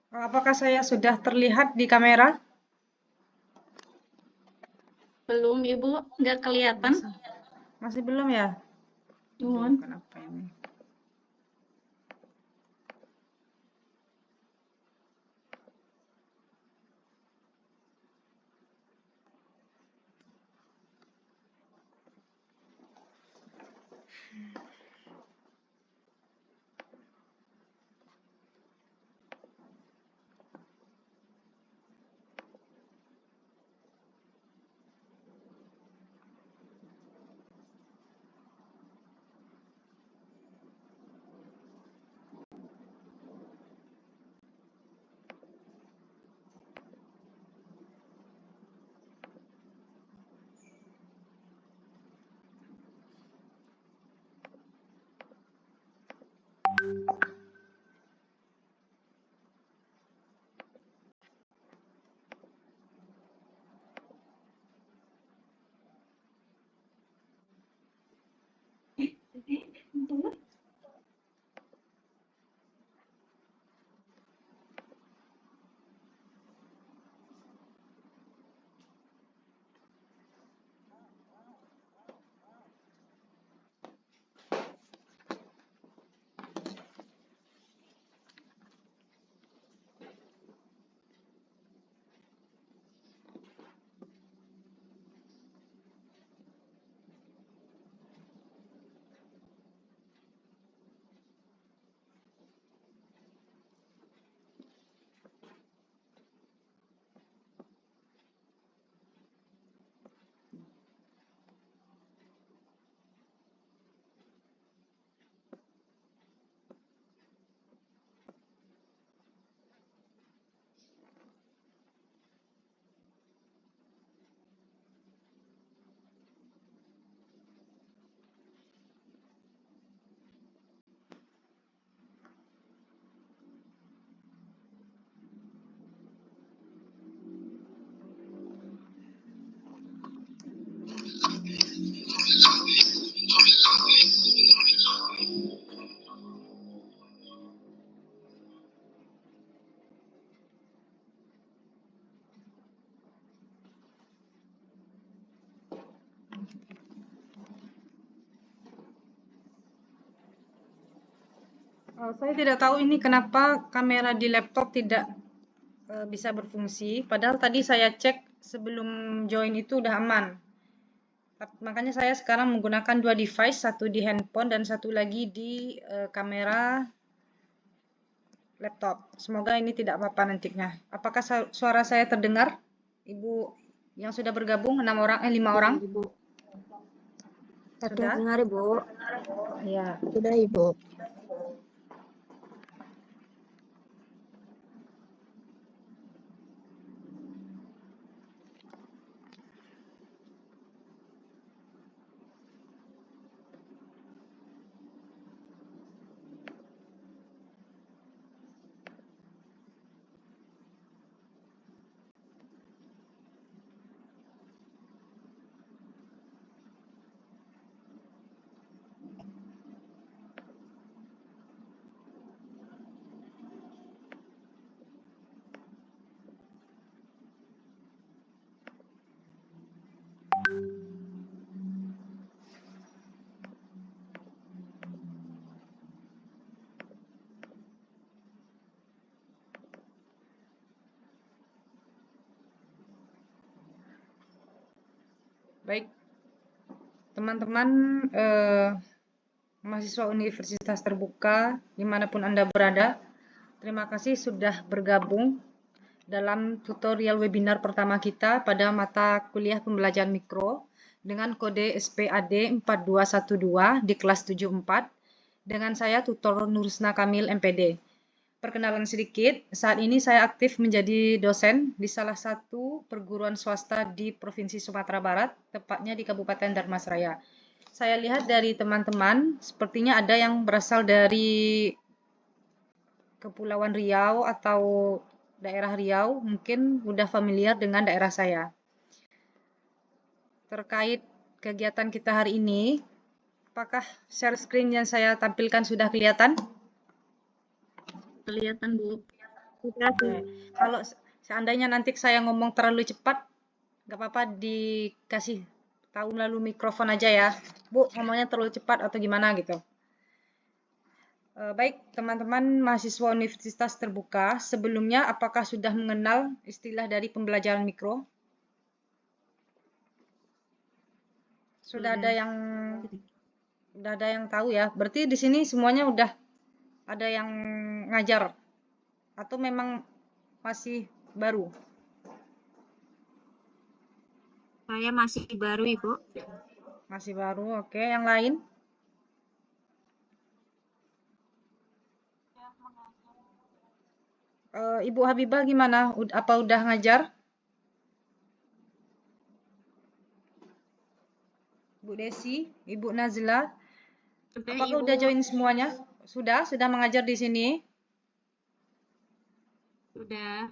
Apakah saya sudah terlihat di kamera? Belum, Ibu. Nggak kelihatan. Masih belum ya? Aduh, Nuhun. kenapa ini? Saya tidak tahu ini kenapa kamera di laptop tidak bisa berfungsi. Padahal tadi saya cek sebelum join itu udah aman. Makanya saya sekarang menggunakan dua device, satu di handphone dan satu lagi di kamera laptop. Semoga ini tidak apa-apa nantinya. Apakah suara saya terdengar? Ibu yang sudah bergabung 5 orang? Ibu. Sudah? Terdengar, Ibu. Ya. Sudah, Ibu. Baik, teman-teman mahasiswa Universitas Terbuka dimanapun Anda berada, terima kasih sudah bergabung dalam tutorial webinar pertama kita pada mata kuliah pembelajaran mikro dengan kode SPAD 4212 di kelas 74 dengan saya tutor Nurusna Kamil MPD. Perkenalan sedikit, saat ini saya aktif menjadi dosen di salah satu perguruan swasta di Provinsi Sumatera Barat, tepatnya di Kabupaten Dharmasraya. Saya lihat dari teman-teman, sepertinya ada yang berasal dari Kepulauan Riau atau daerah Riau, mungkin sudah familiar dengan daerah saya. Terkait kegiatan kita hari ini, apakah share screen yang saya tampilkan sudah kelihatan? Kelihatan, Bu. Sudah. Oke. Kalau seandainya nanti saya ngomong terlalu cepat, nggak apa-apa dikasih tahu melalui mikrofon aja ya. Bu, ngomongnya terlalu cepat atau gimana gitu. Baik, teman-teman mahasiswa Universitas Terbuka, sebelumnya apakah sudah mengenal istilah dari pembelajaran mikro? Sudah ada yang tahu ya. Berarti di sini semuanya udah ada yang ngajar atau memang masih baru? Saya masih baru, Ibu. Masih baru, oke. Yang lain? Ibu Habibah gimana? Apa udah ngajar? Bu Desi, Ibu Nazla, Sudah, apakah Ibu. udah join semuanya? Sudah mengajar di sini?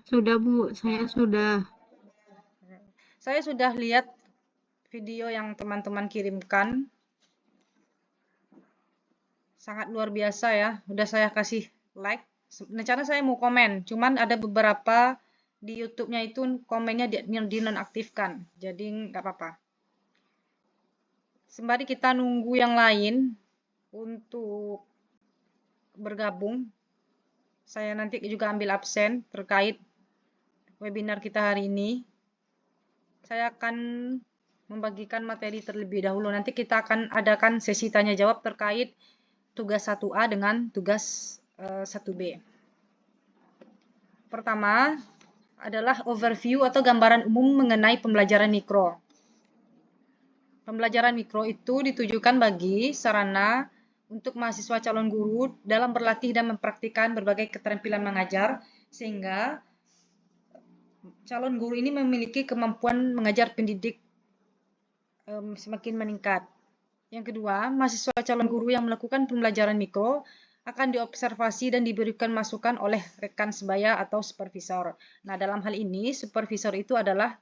Sudah, Bu. Saya sudah. Saya sudah lihat video yang teman-teman kirimkan. Sangat luar biasa ya. Udah saya kasih like. Rencana saya mau komen, cuman ada beberapa di YouTube-nya itu komennya dinonaktifkan. Jadi nggak apa-apa. Sembari kita nunggu yang lain untuk bergabung, saya nanti juga ambil absen terkait webinar kita hari ini. Saya akan membagikan materi terlebih dahulu. Nanti kita akan adakan sesi tanya jawab terkait tugas 1A dengan tugas 1B. Pertama adalah overview atau gambaran umum mengenai pembelajaran mikro. Pembelajaran mikro itu ditujukan bagi sarana untuk mahasiswa calon guru dalam berlatih dan mempraktikkan berbagai keterampilan mengajar, sehingga calon guru ini memiliki kemampuan mengajar pendidik semakin meningkat. Yang kedua, mahasiswa calon guru yang melakukan pembelajaran mikro akan diobservasi dan diberikan masukan oleh rekan sebaya atau supervisor. Nah, dalam hal ini, supervisor itu adalah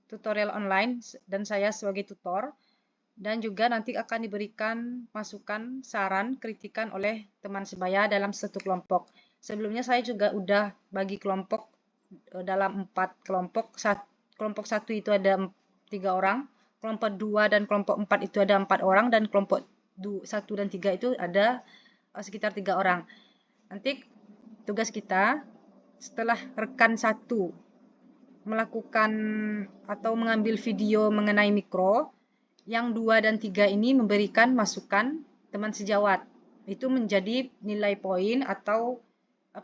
tutorial online, dan saya sebagai tutor. Dan juga nanti akan diberikan masukan, saran, kritikan oleh teman sebaya dalam satu kelompok. Sebelumnya saya juga udah bagi kelompok dalam 4 kelompok. Kelompok 1 itu ada 3 orang, kelompok 2 dan kelompok 4 itu ada 4 orang, dan kelompok 1 dan 3 itu ada sekitar 3 orang. Nanti tugas kita setelah rekan 1 melakukan atau mengambil video mengenai mikro, yang 2 dan 3 ini memberikan masukan teman sejawat. Itu menjadi nilai poin atau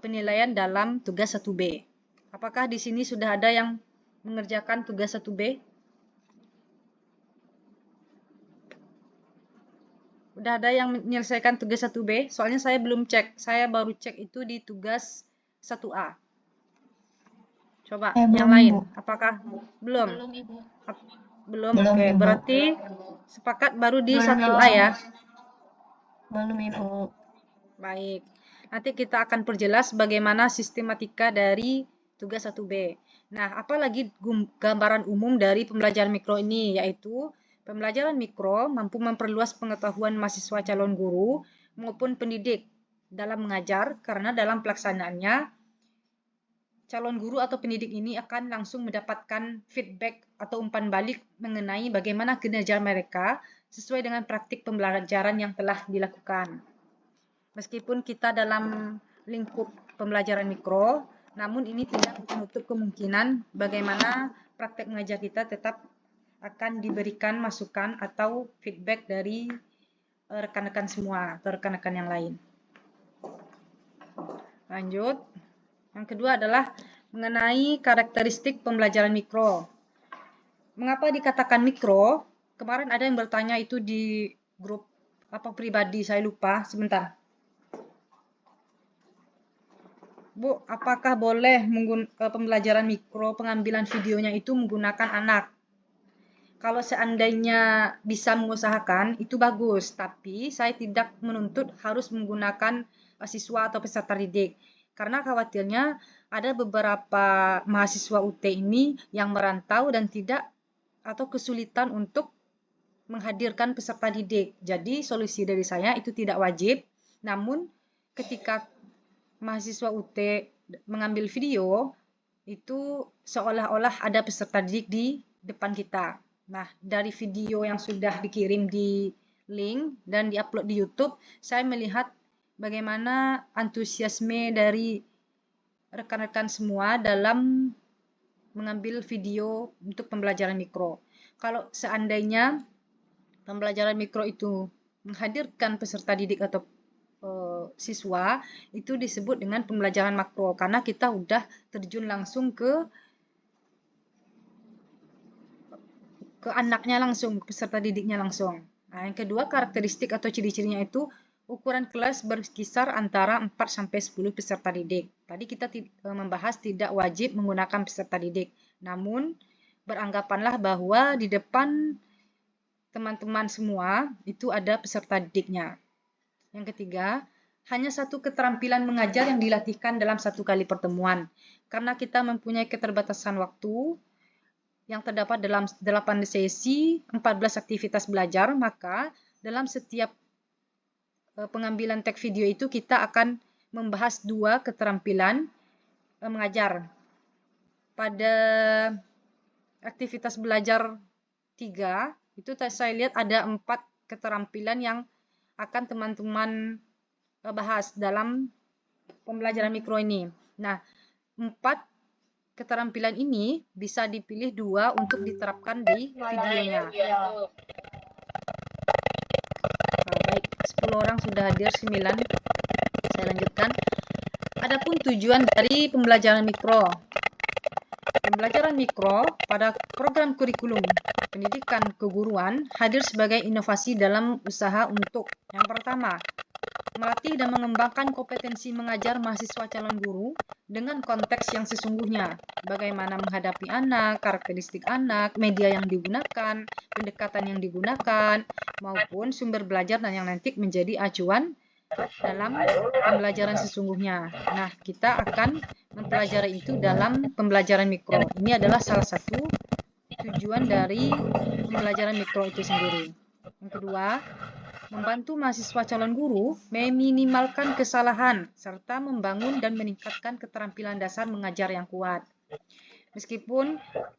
penilaian dalam tugas 1B. Apakah di sini sudah ada yang mengerjakan tugas 1B? Udah ada yang menyelesaikan tugas 1B? Soalnya saya belum cek. Saya baru cek itu di tugas 1A. Coba yang lain. Apakah belum? Belum, Ibu. Belum, oke. Ibu. Berarti sepakat baru di 1A ya? Belum, Ibu. Baik. Nanti kita akan perjelas bagaimana sistematika dari tugas 1B. Nah, apalagi gambaran umum dari pembelajaran mikro ini, yaitu pembelajaran mikro mampu memperluas pengetahuan mahasiswa calon guru maupun pendidik dalam mengajar, karena dalam pelaksanaannya calon guru atau pendidik ini akan langsung mendapatkan feedback atau umpan balik mengenai bagaimana kinerja mereka sesuai dengan praktik pembelajaran yang telah dilakukan. Meskipun kita dalam lingkup pembelajaran mikro, namun ini tidak menutup kemungkinan bagaimana praktek mengajar kita tetap akan diberikan masukan atau feedback dari rekan-rekan semua atau rekan-rekan yang lain. Lanjut. Yang kedua adalah mengenai karakteristik pembelajaran mikro. Mengapa dikatakan mikro? Kemarin ada yang bertanya itu di grup pribadi, saya lupa. Sebentar. Bu, apakah boleh pembelajaran mikro, pengambilan videonya itu menggunakan anak? Kalau seandainya bisa mengusahakan, itu bagus. Tapi saya tidak menuntut harus menggunakan siswa atau peserta didik. Karena khawatirnya ada beberapa mahasiswa UT ini yang merantau dan tidak atau kesulitan untuk menghadirkan peserta didik. Jadi solusi dari saya itu tidak wajib. Namun ketika mahasiswa UT mengambil video, itu seolah-olah ada peserta didik di depan kita. Nah, dari video yang sudah dikirim di link dan diupload di YouTube, saya melihat bagaimana antusiasme dari rekan-rekan semua dalam mengambil video untuk pembelajaran mikro. Kalau seandainya pembelajaran mikro itu menghadirkan peserta didik atau siswa, itu disebut dengan pembelajaran makro karena kita udah terjun langsung ke anaknya langsung, peserta didiknya langsung. Nah, yang kedua, karakteristik atau ciri-cirinya itu ukuran kelas berkisar antara 4 sampai 10 peserta didik. Tadi kita membahas tidak wajib menggunakan peserta didik. Namun, beranggapanlah bahwa di depan teman-teman semua itu ada peserta didiknya. Yang ketiga, hanya satu keterampilan mengajar yang dilatihkan dalam satu kali pertemuan. Karena kita mempunyai keterbatasan waktu yang terdapat dalam 8 sesi, 14 aktivitas belajar, maka dalam setiap pengambilan tag video itu kita akan membahas 2 keterampilan mengajar. Pada aktivitas belajar 3, itu saya lihat ada 4 keterampilan yang akan teman-teman bahas dalam pembelajaran mikro ini. Nah, 4 keterampilan ini bisa dipilih 2 untuk diterapkan di videonya. Nah, baik, 10 orang sudah hadir, 9. Saya lanjutkan. Adapun tujuan dari pembelajaran mikro. Pembelajaran mikro pada program kurikulum pendidikan keguruan hadir sebagai inovasi dalam usaha untuk yang pertama, melatih dan mengembangkan kompetensi mengajar mahasiswa calon guru dengan konteks yang sesungguhnya, bagaimana menghadapi anak, karakteristik anak, media yang digunakan, pendekatan yang digunakan, maupun sumber belajar dan yang nanti menjadi acuan dalam pembelajaran sesungguhnya. Nah, kita akan mempelajari itu dalam pembelajaran mikro. Ini adalah salah satu tujuan dari pembelajaran mikro itu sendiri. Yang kedua, membantu mahasiswa calon guru meminimalkan kesalahan serta membangun dan meningkatkan keterampilan dasar mengajar yang kuat. Meskipun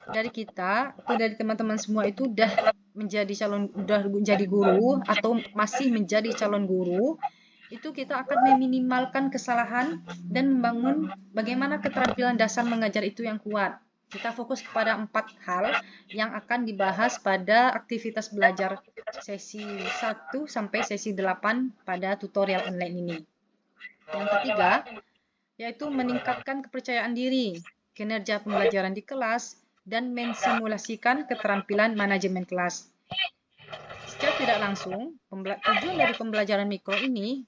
dari kita atau dari teman-teman semua itu udah menjadi guru atau masih menjadi calon guru, itu kita akan meminimalkan kesalahan dan membangun bagaimana keterampilan dasar mengajar itu yang kuat. Kita fokus kepada 4 hal yang akan dibahas pada aktivitas belajar sesi 1 sampai sesi 8 pada tutorial online ini. Yang ketiga, yaitu meningkatkan kepercayaan diri, kinerja pembelajaran di kelas, dan mensimulasikan keterampilan manajemen kelas. Secara tidak langsung, tujuan dari pembelajaran mikro ini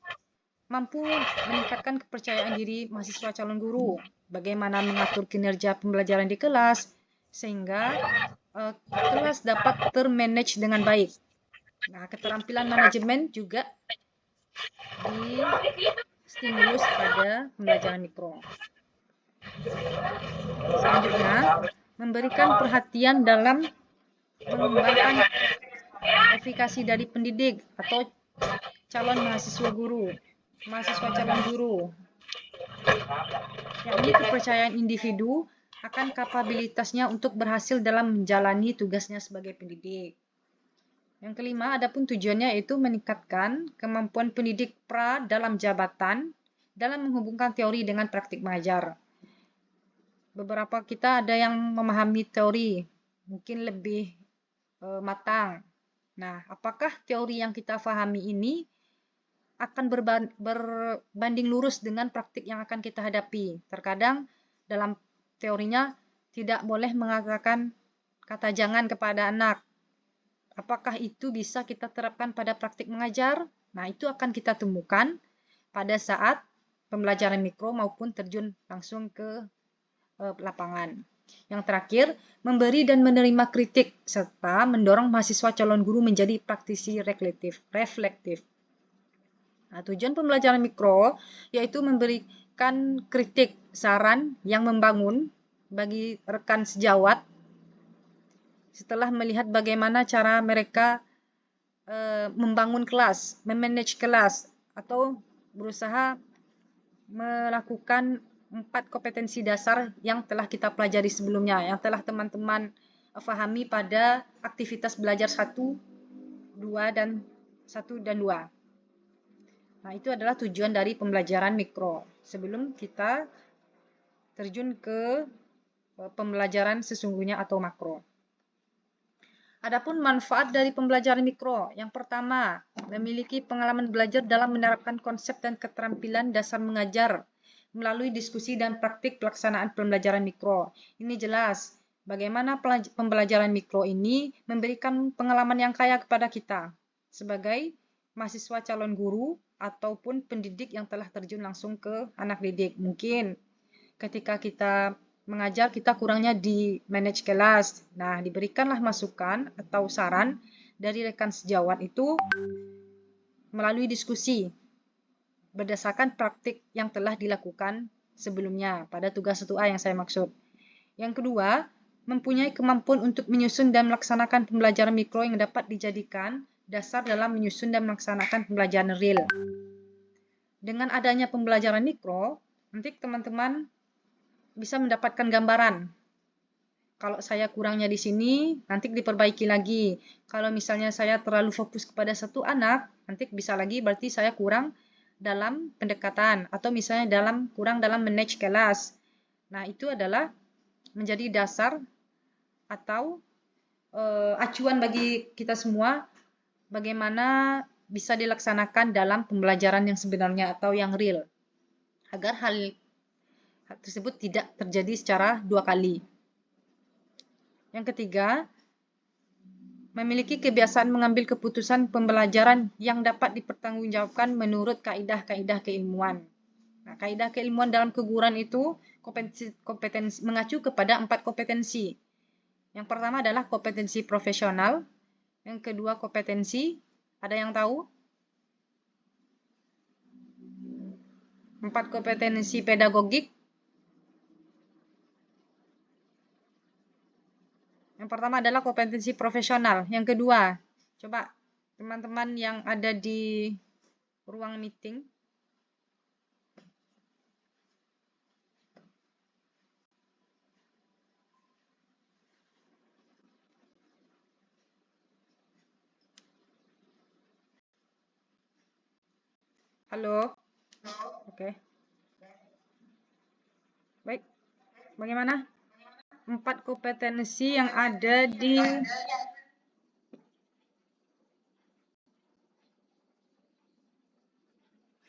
mampu meningkatkan kepercayaan diri mahasiswa calon guru, bagaimana mengatur kinerja pembelajaran di kelas, sehingga kelas dapat termanage dengan baik. Nah, keterampilan manajemen juga distimulus pada pembelajaran mikro. Selanjutnya, memberikan perhatian dalam mengembangkan efikasi dari pendidik atau calon mahasiswa calon guru, yakni kepercayaan individu akan kapabilitasnya untuk berhasil dalam menjalani tugasnya sebagai pendidik. Yang kelima, adapun tujuannya yaitu meningkatkan kemampuan pendidik pra dalam jabatan dalam menghubungkan teori dengan praktik mengajar. Beberapa kita ada yang memahami teori, mungkin lebih matang. Nah, apakah teori yang kita pahami ini akan berbanding lurus dengan praktik yang akan kita hadapi? Terkadang dalam teorinya tidak boleh mengatakan kata jangan kepada anak. Apakah itu bisa kita terapkan pada praktik mengajar? Nah, itu akan kita temukan pada saat pembelajaran mikro maupun terjun langsung ke lapangan. Yang terakhir, memberi dan menerima kritik serta mendorong mahasiswa calon guru menjadi praktisi reflektif. Nah, tujuan pembelajaran mikro yaitu memberikan kritik, saran yang membangun bagi rekan sejawat setelah melihat bagaimana cara mereka membangun kelas, memanage kelas, atau berusaha melakukan 4 kompetensi dasar yang telah kita pelajari sebelumnya, yang telah teman-teman fahami pada aktivitas belajar 1, 2, dan 2. Nah, itu adalah tujuan dari pembelajaran mikro. Sebelum kita terjun ke pembelajaran sesungguhnya atau makro. Adapun manfaat dari pembelajaran mikro, yang pertama, memiliki pengalaman belajar dalam menerapkan konsep dan keterampilan dasar mengajar melalui diskusi dan praktik pelaksanaan pembelajaran mikro. Ini jelas bagaimana pembelajaran mikro ini memberikan pengalaman yang kaya kepada kita sebagai mahasiswa calon guru ataupun pendidik yang telah terjun langsung ke anak didik. Mungkin ketika kita mengajar, kita kurangnya di manage kelas. Nah, diberikanlah masukan atau saran dari rekan sejawat itu melalui diskusi berdasarkan praktik yang telah dilakukan sebelumnya pada tugas 1A yang saya maksud. Yang kedua, mempunyai kemampuan untuk menyusun dan melaksanakan pembelajaran mikro yang dapat dijadikan dasar dalam menyusun dan melaksanakan pembelajaran real. Dengan adanya pembelajaran mikro, nanti teman-teman bisa mendapatkan gambaran. Kalau saya kurangnya di sini, nanti diperbaiki lagi. Kalau misalnya saya terlalu fokus kepada satu anak, nanti bisa lagi berarti saya kurang dalam pendekatan atau misalnya kurang dalam manage kelas. Nah, itu adalah menjadi dasar atau acuan bagi kita semua bagaimana bisa dilaksanakan dalam pembelajaran yang sebenarnya atau yang real. Agar hal tersebut tidak terjadi secara 2 kali. Yang ketiga, memiliki kebiasaan mengambil keputusan pembelajaran yang dapat dipertanggungjawabkan menurut kaidah-kaidah keilmuan. Nah, kaidah keilmuan dalam keguruan itu kompetensi mengacu kepada 4 kompetensi. Yang pertama adalah kompetensi profesional, yang kedua kompetensi, ada yang tahu? 4 kompetensi pedagogik. Yang pertama adalah kompetensi profesional. Yang kedua, coba teman-teman yang ada di ruang meeting. Halo? Oke. Baik. Bagaimana? 4 kompetensi yang ada di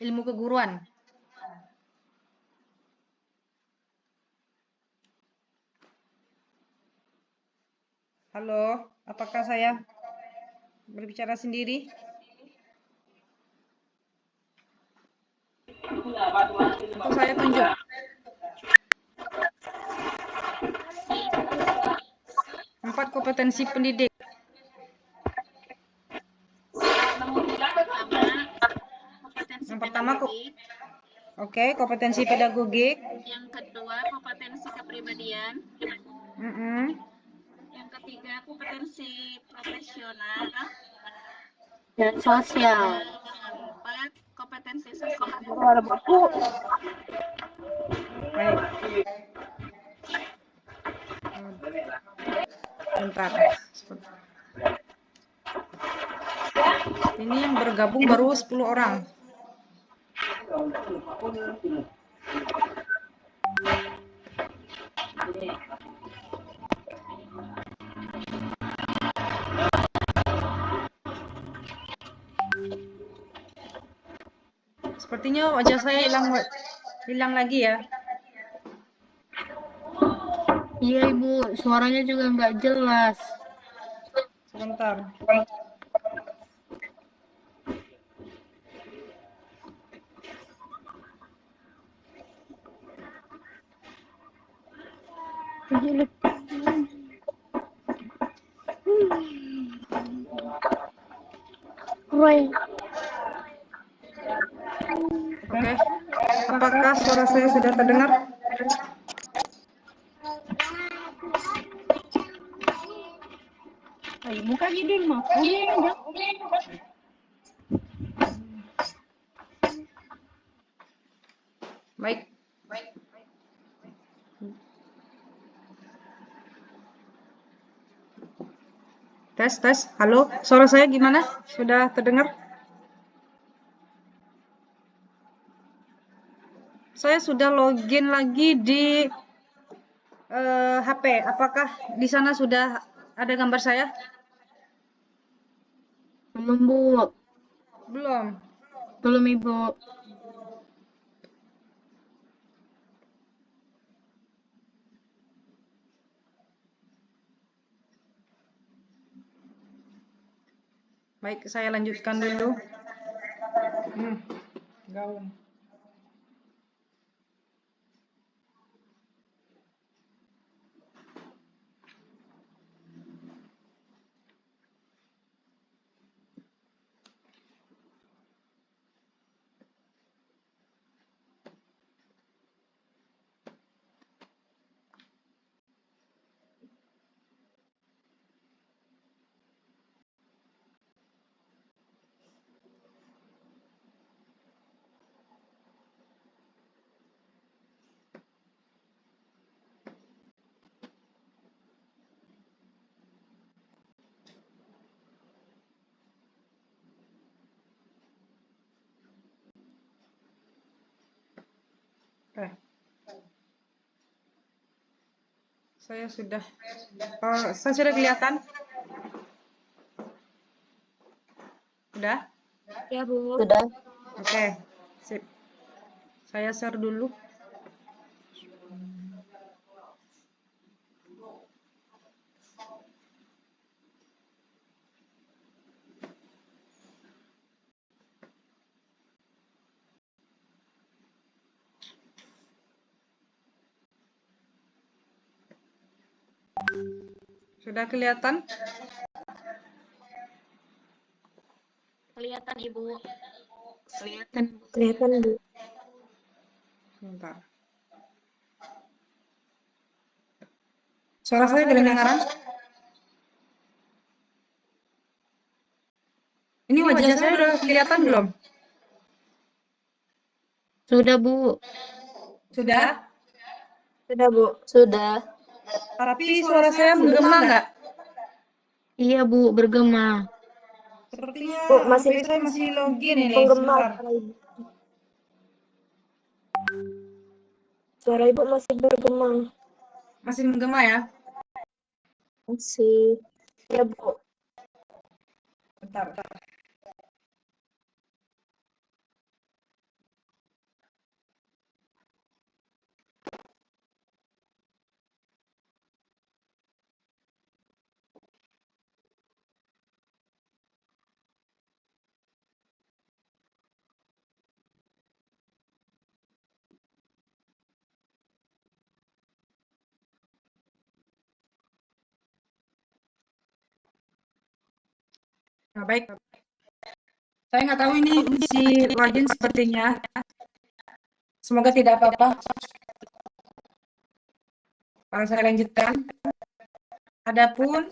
ilmu keguruan. Halo, apakah saya berbicara sendiri? Atau saya tunjuk? Empat kompetensi pendidik. Yang pertama, kompetensi pedagogik. Yang kedua, kompetensi kepribadian. Yang ketiga, kompetensi profesional. Dan sosial. Yang keempat, kompetensi sosial. Baik. Bentar. Ini yang bergabung baru 10 orang. Sepertinya wajah saya hilang lagi ya. Iya Ibu, suaranya juga nggak jelas. Sebentar. Oke. Apakah suara saya sudah terdengar? Ay, mukanya din mo. Baik. Tes. Halo, suara saya gimana? Sudah terdengar? Saya sudah login lagi di HP. Apakah di sana sudah ada gambar saya? Belum, Bu. Belum. Belum, Ibu. Baik, saya lanjutkan dulu. Gaun. Saya sudah kelihatan? Sudah? Ya, Bu. Sudah. Oke, sip. Saya share dulu. Sudah kelihatan? Kelihatan Ibu. Kelihatan, Bu. Sebentar. Suara saya kedengaran? Ini wajah saya udah kelihatan belum? Sudah, Bu. Sudah? Sudah, Bu. Sudah. Tapi suara saya menggema nggak? Iya, Bu, bergema. Sepertinya Bu, masih HP saya masih login ini. menggema Sebentar. suara Ibu. Suara Ibu masih bergema. Masih menggema ya? Masih. Ya, Bu. Bentar. Nah, baik. Saya nggak tahu ini si login sepertinya. Semoga tidak apa-apa. Kalau saya lanjutkan. Adapun